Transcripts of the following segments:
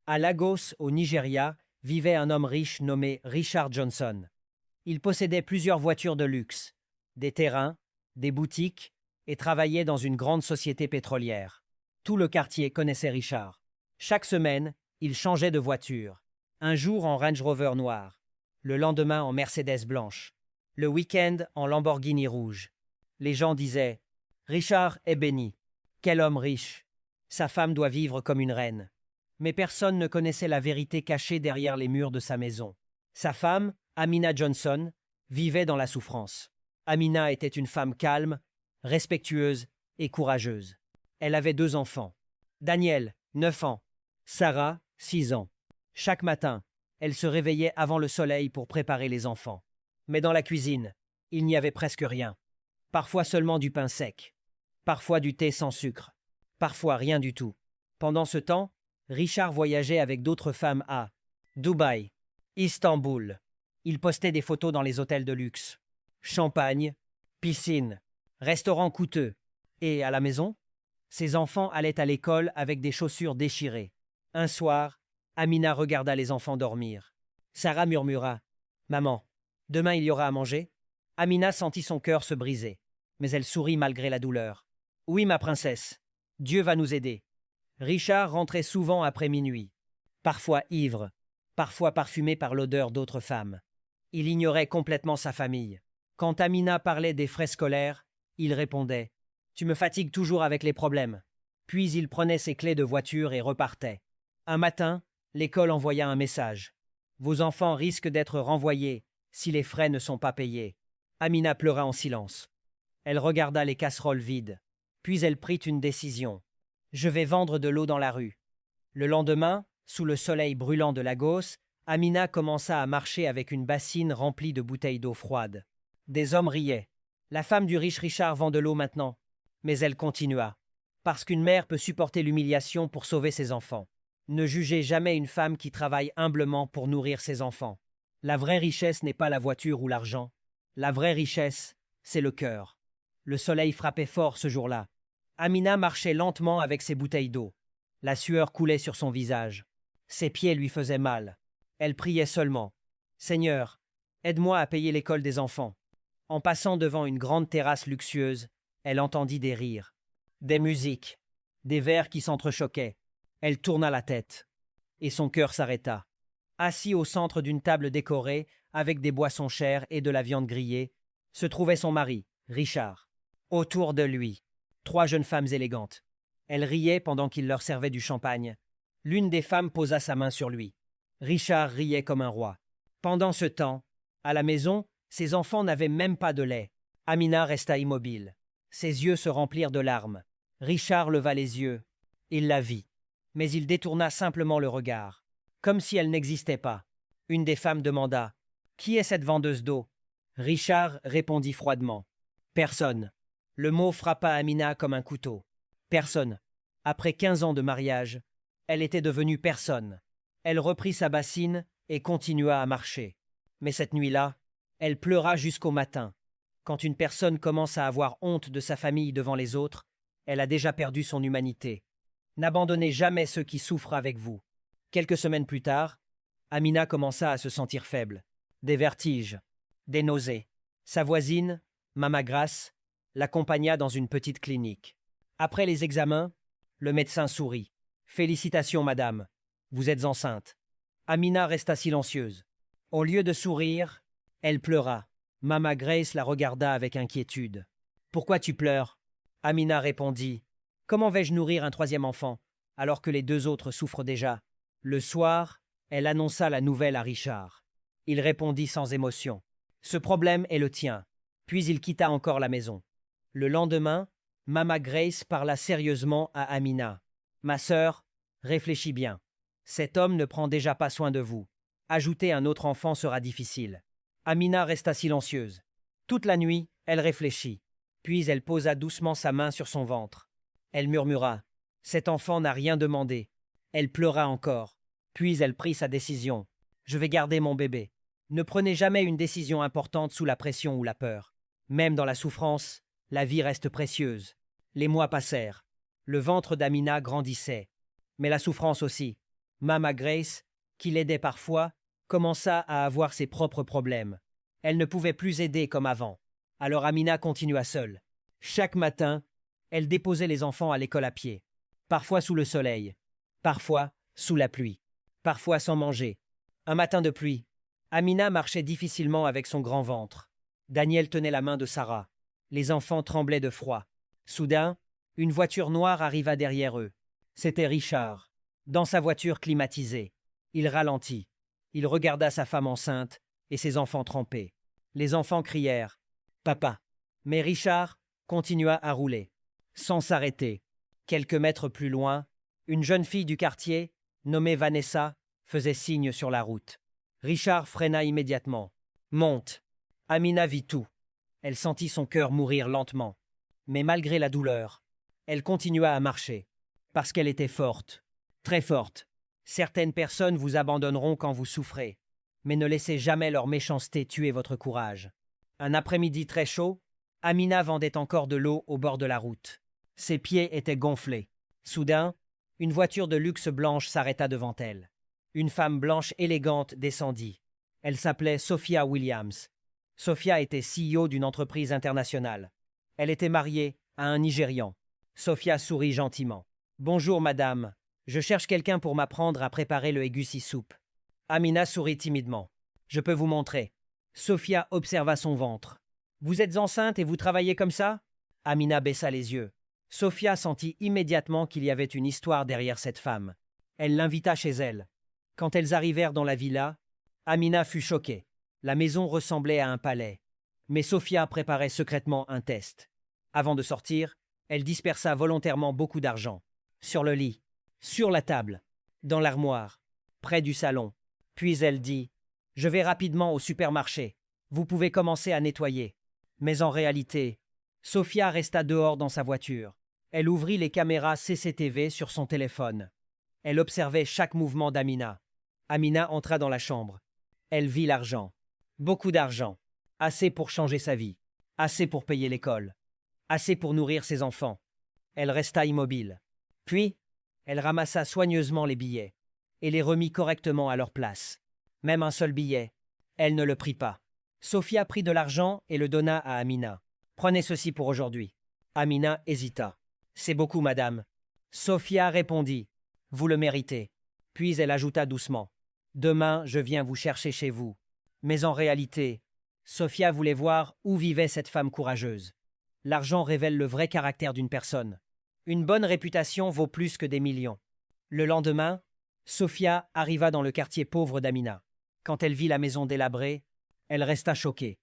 À Lagos, au Nigeria, vivait un homme riche nommé Richard Johnson. Il possédait plusieurs voitures de luxe, des terrains, des boutiques et travaillait dans une grande société pétrolière. Tout le quartier connaissait Richard. Chaque semaine, il changeait de voiture. Un jour en Range Rover noir, le lendemain en Mercedes blanche, le week-end en Lamborghini rouge. Les gens disaient: Richard est béni. Quel homme riche. Sa femme doit vivre comme une reine. Mais personne ne connaissait la vérité cachée derrière les murs de sa maison. Sa femme, Amina Johnson, vivait dans la souffrance. Amina était une femme calme, respectueuse et courageuse. Elle avait 2 enfants. Daniel, 9 ans. Sarah, 6 ans. Chaque matin, elle se réveillait avant le soleil pour préparer les enfants. Mais dans la cuisine, il n'y avait presque rien. Parfois seulement du pain sec. Parfois du thé sans sucre. Parfois rien du tout. Pendant ce temps, Richard voyageait avec d'autres femmes à Dubaï, Istanbul. Il postait des photos dans les hôtels de luxe. Champagne, piscine, restaurants coûteux. Et à la maison, ses enfants allaient à l'école avec des chaussures déchirées. Un soir, Amina regarda les enfants dormir. Sarah murmura: Maman, demain il y aura à manger? Amina sentit son cœur se briser, mais elle sourit malgré la douleur. Oui, ma princesse, Dieu va nous aider. Richard rentrait souvent après minuit, parfois ivre, parfois parfumé par l'odeur d'autres femmes. Il ignorait complètement sa famille. Quand Amina parlait des frais scolaires, il répondait: Tu me fatigues toujours avec les problèmes. Puis il prenait ses clés de voiture et repartait. Un matin, l'école envoya un message: Vos enfants risquent d'être renvoyés si les frais ne sont pas payés. Amina pleura en silence. Elle regarda les casseroles vides. Puis elle prit une décision. Je vais vendre de l'eau dans la rue. Le lendemain, sous le soleil brûlant de Lagos, Amina commença à marcher avec une bassine remplie de bouteilles d'eau froide. Des hommes riaient. La femme du riche Richard vend de l'eau maintenant. Mais elle continua. Parce qu'une mère peut supporter l'humiliation pour sauver ses enfants. Ne jugez jamais une femme qui travaille humblement pour nourrir ses enfants. La vraie richesse n'est pas la voiture ou l'argent. La vraie richesse, c'est le cœur. Le soleil frappait fort ce jour-là. Amina marchait lentement avec ses bouteilles d'eau. La sueur coulait sur son visage. Ses pieds lui faisaient mal. Elle priait seulement: Seigneur, aide-moi à payer l'école des enfants. En passant devant une grande terrasse luxueuse, elle entendit des rires, des musiques, des verres qui s'entrechoquaient. Elle tourna la tête. Et son cœur s'arrêta. Assis au centre d'une table décorée, avec des boissons chères et de la viande grillée, se trouvait son mari, Richard. Autour de lui, 3 jeunes femmes élégantes. Elles riaient pendant qu'il leur servait du champagne. L'une des femmes posa sa main sur lui. Richard riait comme un roi. Pendant ce temps, à la maison, ses enfants n'avaient même pas de lait. Amina resta immobile. Ses yeux se remplirent de larmes. Richard leva les yeux. Il la vit. Mais il détourna simplement le regard, comme si elle n'existait pas. Une des femmes demanda: Qui est cette vendeuse d'eau? Richard répondit froidement: Personne. Le mot frappa Amina comme un couteau. Personne. Après 15 ans de mariage, elle était devenue personne. Elle reprit sa bassine et continua à marcher. Mais cette nuit-là, elle pleura jusqu'au matin. Quand une personne commence à avoir honte de sa famille devant les autres, elle a déjà perdu son humanité. N'abandonnez jamais ceux qui souffrent avec vous. Quelques semaines plus tard, Amina commença à se sentir faible. Des vertiges, des nausées. Sa voisine, Mama Grace, l'accompagna dans une petite clinique. Après les examens, le médecin sourit. Félicitations, madame. Vous êtes enceinte. Amina resta silencieuse. Au lieu de sourire, elle pleura. Mama Grace la regarda avec inquiétude. Pourquoi tu pleures? Amina répondit: Comment vais-je nourrir un 3e enfant, alors que les 2 autres souffrent déjà? Le soir, elle annonça la nouvelle à Richard. Il répondit sans émotion: Ce problème est le tien. Puis il quitta encore la maison. Le lendemain, Mama Grace parla sérieusement à Amina. Ma sœur, réfléchis bien. Cet homme ne prend déjà pas soin de vous. Ajouter un autre enfant sera difficile. Amina resta silencieuse. Toute la nuit, elle réfléchit. Puis elle posa doucement sa main sur son ventre. Elle murmura: Cet enfant n'a rien demandé. Elle pleura encore. Puis elle prit sa décision. Je vais garder mon bébé. Ne prenez jamais une décision importante sous la pression ou la peur. Même dans la souffrance, la vie reste précieuse. Les mois passèrent. Le ventre d'Amina grandissait. Mais la souffrance aussi. Mama Grace, qui l'aidait parfois, commença à avoir ses propres problèmes. Elle ne pouvait plus aider comme avant. Alors Amina continua seule. Chaque matin, elle déposait les enfants à l'école à pied. Parfois sous le soleil, parfois sous la pluie, parfois sans manger. Un matin de pluie, Amina marchait difficilement avec son grand ventre. Daniel tenait la main de Sarah. Les enfants tremblaient de froid. Soudain, une voiture noire arriva derrière eux. C'était Richard. Dans sa voiture climatisée. Il ralentit. Il regarda sa femme enceinte et ses enfants trempés. Les enfants crièrent « Papa !» Mais Richard continua à rouler, sans s'arrêter. Quelques mètres plus loin, une jeune fille du quartier, nommée Vanessa, faisait signe sur la route. Richard freina immédiatement. « Monte !» Amina vit tout. Elle sentit son cœur mourir lentement. Mais malgré la douleur, elle continua à marcher. Parce qu'elle était forte. Très forte. Certaines personnes vous abandonneront quand vous souffrez. Mais ne laissez jamais leur méchanceté tuer votre courage. Un après-midi très chaud, Amina vendait encore de l'eau au bord de la route. Ses pieds étaient gonflés. Soudain, une voiture de luxe blanche s'arrêta devant elle. Une femme blanche élégante descendit. Elle s'appelait Sophia Williams. Sophia était CEO d'une entreprise internationale. Elle était mariée à un Nigérian. Sophia sourit gentiment. « Bonjour, madame. Je cherche quelqu'un pour m'apprendre à préparer le egusi soup. » Amina sourit timidement. « Je peux vous montrer. » Sophia observa son ventre. « Vous êtes enceinte et vous travaillez comme ça ?» Amina baissa les yeux. Sophia sentit immédiatement qu'il y avait une histoire derrière cette femme. Elle l'invita chez elle. Quand elles arrivèrent dans la villa, Amina fut choquée. La maison ressemblait à un palais. Mais Sophia préparait secrètement un test. Avant de sortir, elle dispersa volontairement beaucoup d'argent. Sur le lit, sur la table, dans l'armoire, près du salon. Puis elle dit « Je vais rapidement au supermarché. Vous pouvez commencer à nettoyer. » Mais en réalité, Sophia resta dehors dans sa voiture. Elle ouvrit les caméras CCTV sur son téléphone. Elle observait chaque mouvement d'Amina. Amina entra dans la chambre. Elle vit l'argent. Beaucoup d'argent. Assez pour changer sa vie. Assez pour payer l'école. Assez pour nourrir ses enfants. Elle resta immobile. Puis, elle ramassa soigneusement les billets et les remit correctement à leur place. Même un seul billet, elle ne le prit pas. Sophia prit de l'argent et le donna à Amina. « Prenez ceci pour aujourd'hui. » Amina hésita. « C'est beaucoup, madame. » Sophia répondit. « Vous le méritez. » Puis elle ajouta doucement. « Demain, je viens vous chercher chez vous. » Mais en réalité, Sophia voulait voir où vivait cette femme courageuse. L'argent révèle le vrai caractère d'une personne. Une bonne réputation vaut plus que des millions. Le lendemain, Sophia arriva dans le quartier pauvre d'Amina. Quand elle vit la maison délabrée, elle resta choquée.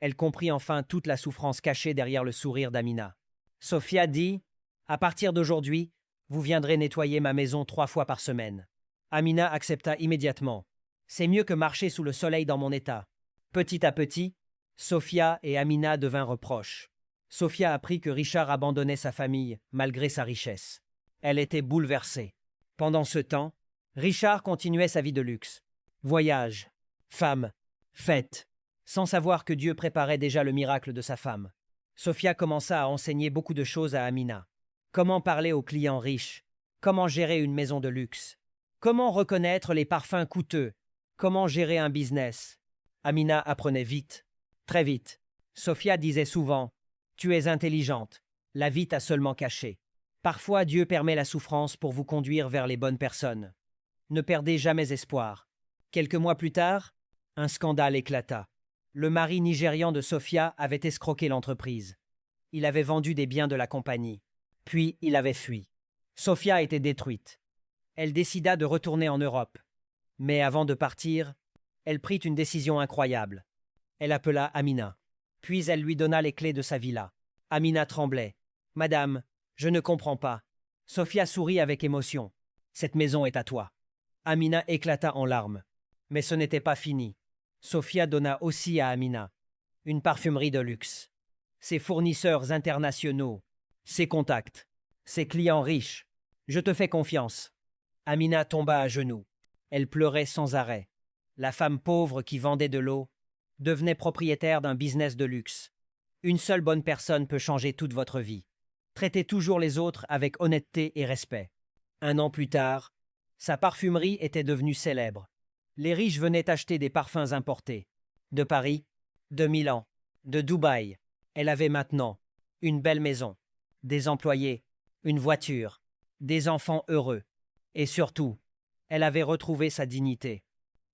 Elle comprit enfin toute la souffrance cachée derrière le sourire d'Amina. Sophia dit « À partir d'aujourd'hui, vous viendrez nettoyer ma maison 3 fois par semaine. » Amina accepta immédiatement. « C'est mieux que marcher sous le soleil dans mon état. » Petit à petit, Sophia et Amina devinrent proches. Sophia apprit que Richard abandonnait sa famille malgré sa richesse. Elle était bouleversée. Pendant ce temps, Richard continuait sa vie de luxe. Voyages, femmes, fêtes, sans savoir que Dieu préparait déjà le miracle de sa femme. Sophia commença à enseigner beaucoup de choses à Amina. Comment parler aux clients riches, comment gérer une maison de luxe, comment reconnaître les parfums coûteux, comment gérer un business. Amina apprenait vite, très vite. Sophia disait souvent « Tu es intelligente, la vie t'a seulement caché. » Parfois Dieu permet la souffrance pour vous conduire vers les bonnes personnes. Ne perdez jamais espoir. Quelques mois plus tard, un scandale éclata. Le mari nigérian de Sophia avait escroqué l'entreprise. Il avait vendu des biens de la compagnie. Puis il avait fui. Sophia était détruite. Elle décida de retourner en Europe. Mais avant de partir, elle prit une décision incroyable. Elle appela Amina. Puis elle lui donna les clés de sa villa. Amina tremblait. « Madame, je ne comprends pas. » Sophia sourit avec émotion. « Cette maison est à toi. » Amina éclata en larmes. Mais ce n'était pas fini. Sophia donna aussi à Amina une parfumerie de luxe. Ses fournisseurs internationaux, ses contacts, ses clients riches. « Je te fais confiance. » Amina tomba à genoux. Elle pleurait sans arrêt. La femme pauvre qui vendait de l'eau devenait propriétaire d'un business de luxe. Une seule bonne personne peut changer toute votre vie. Traitez toujours les autres avec honnêteté et respect. 1 an plus tard, Sa parfumerie était devenue célèbre. Les riches venaient acheter des parfums importés. De Paris, de Milan, de Dubaï. Elle avait maintenant une belle maison, des employés, une voiture, des enfants heureux. Et surtout, elle avait retrouvé sa dignité.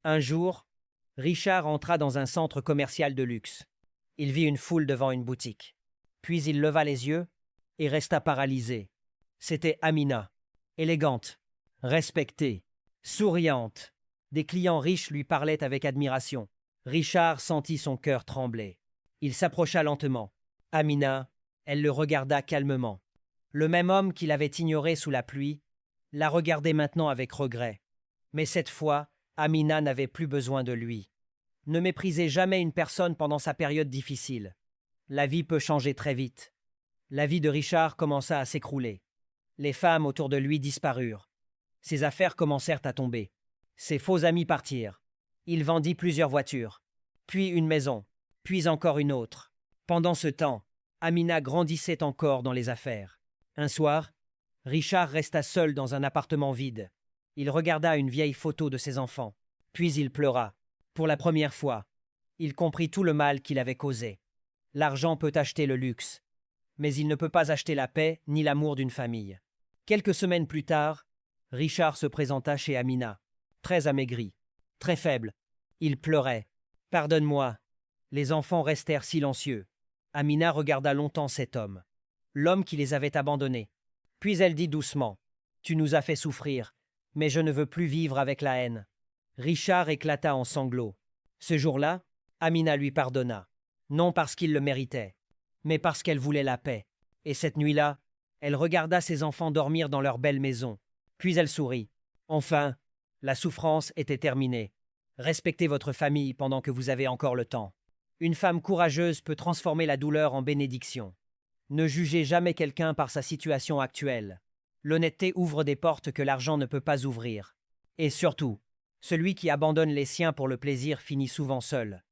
Un jour, Richard entra dans un centre commercial de luxe. Il vit une foule devant une boutique. Puis il leva les yeux et resta paralysé. C'était Amina, élégante, respectée, souriante. Des clients riches lui parlaient avec admiration. Richard sentit son cœur trembler. Il s'approcha lentement. Amina, elle le regarda calmement. Le même homme qui l'avait ignoré sous la pluie la regardait maintenant avec regret. Mais cette fois, Amina n'avait plus besoin de lui. Ne méprisez jamais une personne pendant sa période difficile. La vie peut changer très vite. La vie de Richard commença à s'écrouler. Les femmes autour de lui disparurent. Ses affaires commencèrent à tomber. Ses faux amis partirent. Il vendit plusieurs voitures, puis une maison, puis encore une autre. Pendant ce temps, Amina grandissait encore dans les affaires. Un soir, Richard resta seul dans un appartement vide. Il regarda une vieille photo de ses enfants. Puis il pleura. Pour la première fois, il comprit tout le mal qu'il avait causé. L'argent peut acheter le luxe, mais il ne peut pas acheter la paix ni l'amour d'une famille. Quelques semaines plus tard, Richard se présenta chez Amina, très amaigri, très faible. Il pleurait. « Pardonne-moi. » Les enfants restèrent silencieux. Amina regarda longtemps cet homme, l'homme qui les avait abandonnés. Puis elle dit doucement, « Tu nous as fait souffrir, mais je ne veux plus vivre avec la haine. » Richard éclata en sanglots. Ce jour-là, Amina lui pardonna, non parce qu'il le méritait, mais parce qu'elle voulait la paix. Et cette nuit-là, elle regarda ses enfants dormir dans leur belle maison. Puis elle sourit. Enfin, la souffrance était terminée. Respectez votre famille pendant que vous avez encore le temps. Une femme courageuse peut transformer la douleur en bénédiction. Ne jugez jamais quelqu'un par sa situation actuelle. L'honnêteté ouvre des portes que l'argent ne peut pas ouvrir. Et surtout, celui qui abandonne les siens pour le plaisir finit souvent seul.